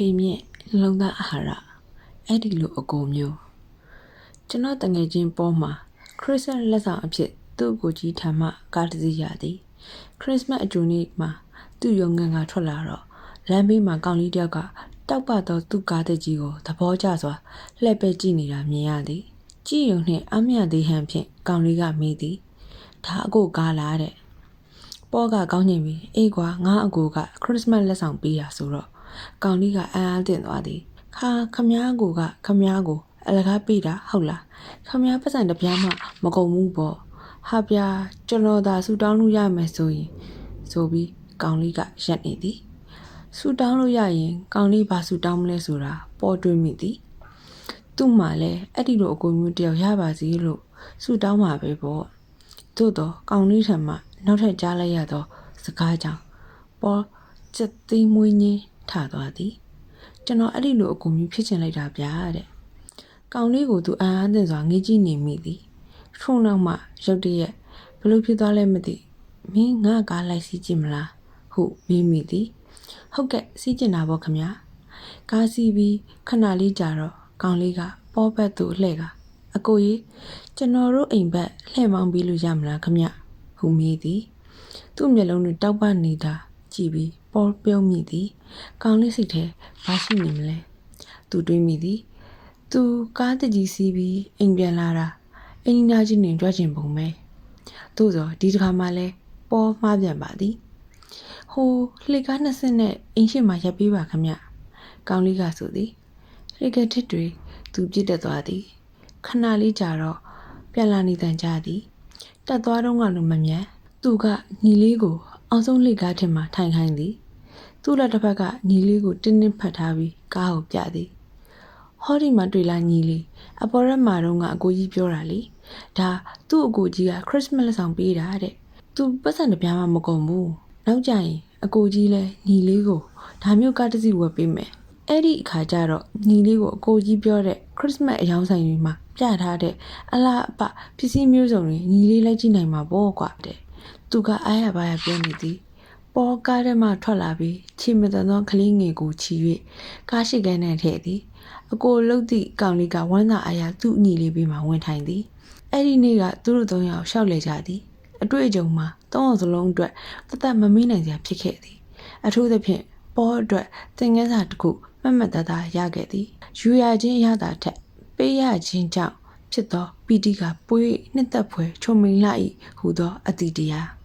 ဖေမြင့်လုံသားအာဟာရအဲ့ဒီလိုအကိုမျိုးကျွန်တော်တငယ်ချင်းပေါ်မှာခရစ်စမတ်လက်ဆောင်အဖြစ်သူ့ကိုကြီးထမ်းမှကားတစ်စီးရသည်ခရစ်စမတ်အကြိုနေ့မှာသူ့ရုံငန်းကထွက်လာတော့လမ်းဘေးမှာကောင်လေးတယောက်ကတောက်ပတော့သူ့ကားတစ်ကြီးကိုသဘောကျစွာလှည့်ပဲကြည့်နေတာမြင်ရသည်ကြည့်ရုံနှင့်အမြသေးဟန်ဖြင့်ကောင်လေးကမိသည်ဒါအကိုကားလားတဲ့ပေါ်ကကောင်းညင်ပြီးအေးကွာငါအကိုကခရစ်စမတ်လက်ဆောင်ပေးတာဆိုတော့ကောင်လေးကအံ့အားသင့်သွားသည်ခမည်းကိုခမည်းကိုအလကားပေးတာဟုတ်လားခမည်းပတ်စံတပြားမှမကုန်ဘူးပေါ့ဟာဗျာကျွန်တော်သာဆူတောင်းလို့ရမယ်ဆိုပြီးကောင်လေးကရက်နေသည်ဆူတောင်းလို့ရရင်ကောင်လေးဘာဆူတောင်းမလဲဆိုတာပေါ်တွေးမိသည်သူ့မှာလည်းအဲ့ဒီလိုအကိုမျိုးတယောက်ရပါစေလို့ဆူတောင်းမှာပဲပေါ့သို့တော့ကောင်လေးထံမှနောက်ထပ်ကြားလိုက်ရသောစကားကြောင့်ပေါ်စက်သိမ်းမွေးညင်းထသွားသည်ကျွန်တော်အဲ့ဒီလိုအကူမျိုးဖြစ်ချင်လိုက်တာဗျာတဲ့ကောင်လေးကိုသူအံ့အားသင့်စွာငေးကြည့်နေမိသည်ထို့နောက်မှရုတ်တရက်ဘလို့ဖြစ်သွားလဲမသိမင်းငါကားလိုက်စီးကြည့်မလားဟုမေးမိသည်ဟုတ်ကဲ့စီးကျင်တာပေါ့ခမကားစီးပြီးခဏလေးကြာတော့ကောင်လေးကပေါ်ဘက်သို့လှည့်ကအကိုကြီးကျွန်တော်တို့အိမ်ဘက်လှည့်မောင်းပြီးလို့ရမလားခမဟုမေးသည်သူ့မျက်လုံးတွေတောက်ပနေတာကြည့်ပြီးပေါ်ပြုံးမိသည်ကောင်လေးစိတ်ထဲဘာရှိနေမလဲသူတွေးမိသည်သူကားတကြီးစီးပြီးအိမ်ပြန်လာတာအိမ်နာချင်းနေကြွချင်ပုံပဲသို့သောဒီတစ်ခါမှလဲပေါ်မှားပြန်ပါသည်ဟိုလှေကားနှစ်စင်းနဲ့အိမ်ရှိမှရပ်ပေးပါခမကောင်လေးကဆိုသည်လှေကထစ်တွေသူပြစ်တက်သွားသည်ခဏလေးကြာတော့ပြန်လာနေတန်ကြသည်တက်သွားတော့ကလို့မမြန်သူကညီလေးကိုအောင်ဆုံးလှေကားထင်မှထိုင်ခိုင်းသည်သူ့လက်တစ်ဖက်ကညီလေးကိုတင်းတင်းဖတ်ထားပြီးကားကိုပြသည်ဟောဒီမှာတွေ့လာညီလေးအပေါ်ရက်မှာတော့ကအကိုကြီးပြောတာလေဒါသူ့အကိုကြီးကခရစ်စမတ်လက်ဆောင်ပေးတာတဲ့သူပတ်စံတပြားမှမကုန်ဘူးနောက်ကြရင်အကိုကြီးလဲညီလေးကိုဒါမျိုးကားတစ်စီးဝယ်ပေးမယ်အဲ့ဒီအခါကျတော့ညီလေးကိုအကိုကြီးပြောတဲ့ခရစ်စမတ်အယောင်ဆိုင်တွေမှာပြထားတဲ့အလားအပပစ္စည်းမျိုးစုံတွေညီလေးလိုက်ကြည့်နိုင်မှာပေါ့ကွာတဲ့သူကအားရပါရပြောနေသည်ပေါ်ကားထဲမှထွက်လာပြီးချီမတန်သောကလေးငယ်ကိုချီ၍ကားရှိကန်းနဲ့ထည့်သည်အကိုလှုပ်သည့်ကောင်လေးကဝမ်းသာအားရသူ့ညီလေးပြီးမှဝင်ထိုင်သည်အဲ့ဒီနေ့ကသူတို့သုံးယောက်ရှောက်လေကြသည်အတွေ့အကြုံမှာသုံးအောင်စလုံးအတွက်တတ်မမေ့နိုင်စရာဖြစ်ခဲ့သည်အထူးသဖြင့်ပေါ်အတွက်သင်ခန်းစာတစ်ခုမှတ်မှတ်သားသားရခဲ့သည်ယူရခြင်းရတာထက်ပေးရခြင်းကြောင့်ဖြစ်သောပီတိကပွေးနှစ်သက်ဖွယ်ချုံမိန်လာ၏ဟူသောအတ္တိတရား